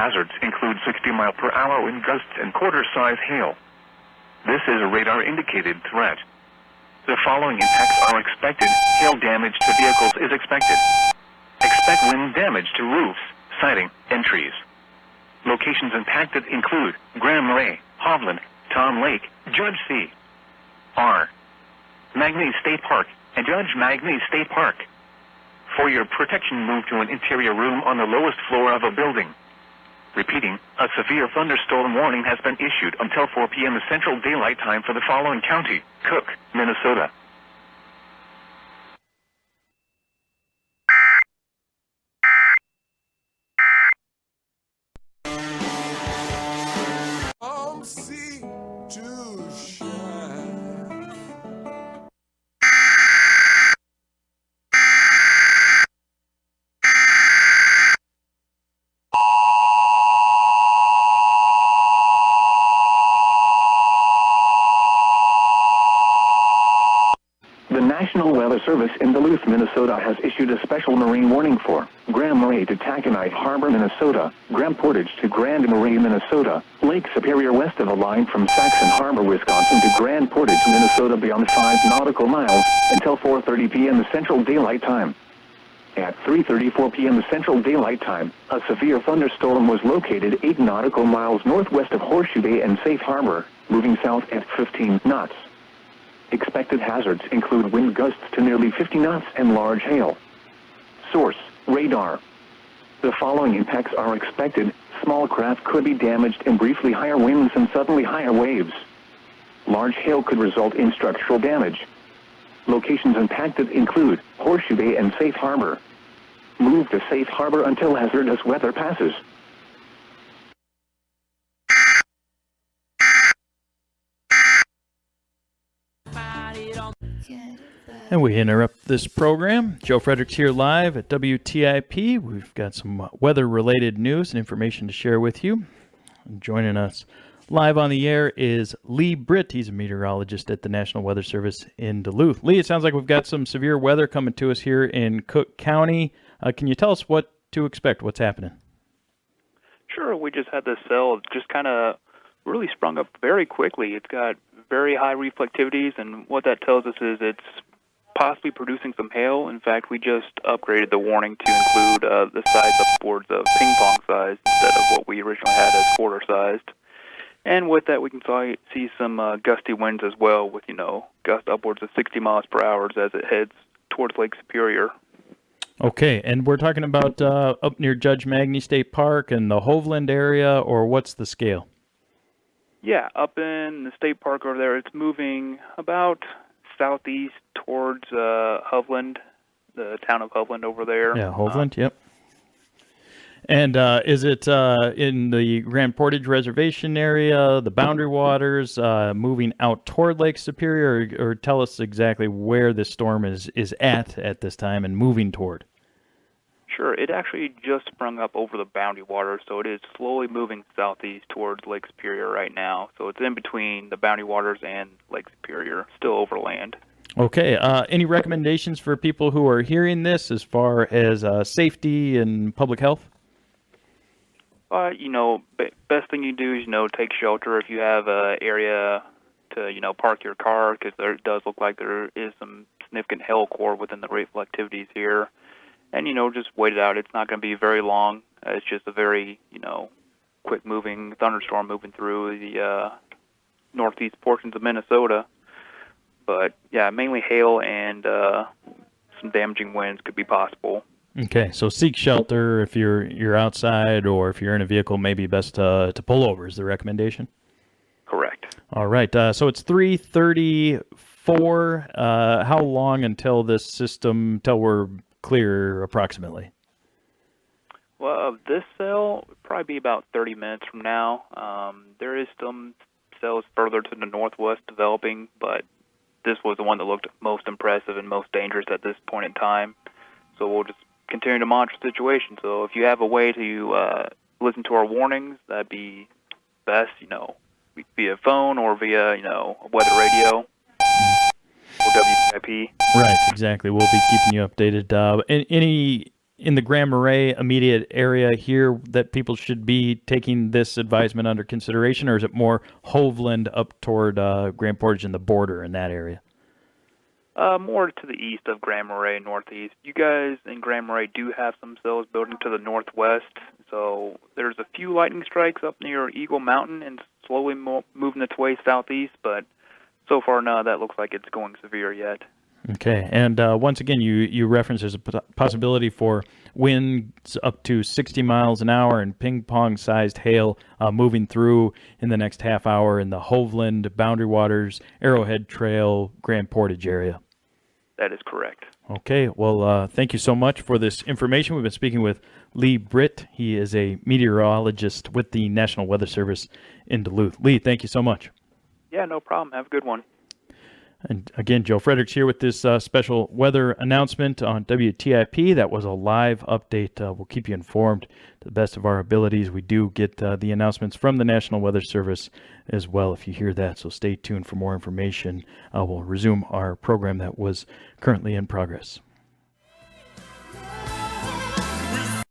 Hazards include 60-mile-per-hour wind gusts and quarter-size hail. This is a radar-indicated threat. The following impacts are expected. Hail damage to vehicles is expected. Expect wind damage to roofs, siding, and trees. Locations impacted include Grand Marais, Hovland, Tom Lake, Judge C. R. Magny State Park, and Judge Magny State Park. For your protection, move to an interior room on the lowest floor of a building. Repeating, a severe thunderstorm warning has been issued until 4 p.m. Central Daylight Time for the following county: Cook, Minnesota. The National Weather Service in Duluth, Minnesota has issued a special marine warning for Grand Marais to Taconite Harbor, Minnesota, Grand Portage to Grand Marais, Minnesota, Lake Superior west of the line from Saxon Harbor, Wisconsin to Grand Portage, Minnesota beyond 5 nautical miles until 4:30 p.m. Central Daylight Time. At 3:34 p.m. Central Daylight Time, a severe thunderstorm was located 8 nautical miles northwest of Horseshoe Bay and Safe Harbor, moving south at 15 knots. Expected hazards include wind gusts to nearly 50 knots and large hail. Source: radar. The following impacts are expected. Small craft could be damaged in briefly higher winds and suddenly higher waves. Large hail could result in structural damage. Locations impacted include Horseshoe Bay and Safe Harbor. Move to Safe Harbor until hazardous weather passes. And we interrupt this program. Joe Fredericks here live at WTIP. We've got some weather-related news and information to share with you. And joining us live on the air is Lee Britt. He's a meteorologist at the National Weather Service in Duluth. Lee, it sounds like we've got some severe weather coming to us here in Cook County. Can you tell us what to expect? What's happening? Sure. We just had this cell just kind of really sprung up very quickly. It's got very high reflectivities, and what that tells us is it's possibly producing some hail. In fact, we just upgraded the warning to include the size upwards of ping pong size instead of what we originally had as quarter sized. And with that, we can see some gusty winds as well, with gusts upwards of 60 miles per hour as it heads towards Lake Superior. Okay, and we're talking about up near Judge Magny State Park and the Hovland area, or what's the scale? Yeah, up in the state park over there, it's moving about southeast towards Hovland, the town of Hovland over there. Yeah, Hovland, yep. And is it in the Grand Portage Reservation area, the Boundary Waters, moving out toward Lake Superior, or tell us exactly where this storm is at this time and moving toward? Sure. It actually just sprung up over the Boundary Waters, so it is slowly moving southeast towards Lake Superior right now. So it's in between the Boundary Waters and Lake Superior, still overland. Okay. Any recommendations for people who are hearing this as far as safety and public health? Best thing you do is, take shelter if you have an area to, park your car, because it does look like there is some significant hail core within the reflectivities here. And, just wait it out. It's not going to be very long. It's just a very, quick-moving thunderstorm moving through the northeast portions of Minnesota. But, yeah, mainly hail and some damaging winds could be possible. Okay, so seek shelter if you're outside, or if you're in a vehicle, maybe best to pull over is the recommendation? Correct. All right, so it's 3:34. How long until we're clear approximately? Well, this cell would probably be about 30 minutes from now. There is some cells further to the northwest developing, but this was the one that looked most impressive and most dangerous at this point in time. So we'll just continue to monitor the situation. So if you have a way to listen to our warnings, that'd be best, via phone or via, a weather radio or WTIP. Right, exactly. We'll be keeping you updated. Any in the Grand Marais immediate area here that people should be taking this advisement under consideration, or is it more Hoveland up toward Grand Portage and the border in that area? More to the east of Grand Marais, northeast. You guys in Grand Marais do have some cells building to the northwest, so there's a few lightning strikes up near Eagle Mountain and slowly moving its way southeast, but so far none of that looks like it's going severe yet. Okay, and once again, you referenced there's a possibility for winds up to 60 miles an hour and ping-pong-sized hail moving through in the next half hour in the Hoveland, Boundary Waters, Arrowhead Trail, Grand Portage area. That is correct. Okay, well, thank you so much for this information. We've been speaking with Lee Britt. He is a meteorologist with the National Weather Service in Duluth. Lee, thank you so much. Yeah, no problem. Have a good one. And again, Joe Fredericks here with this special weather announcement on WTIP. That was a live update. We'll keep you informed to the best of our abilities. We do get the announcements from the National Weather Service as well if you hear that. So stay tuned for more information. We'll resume our program that was currently in progress.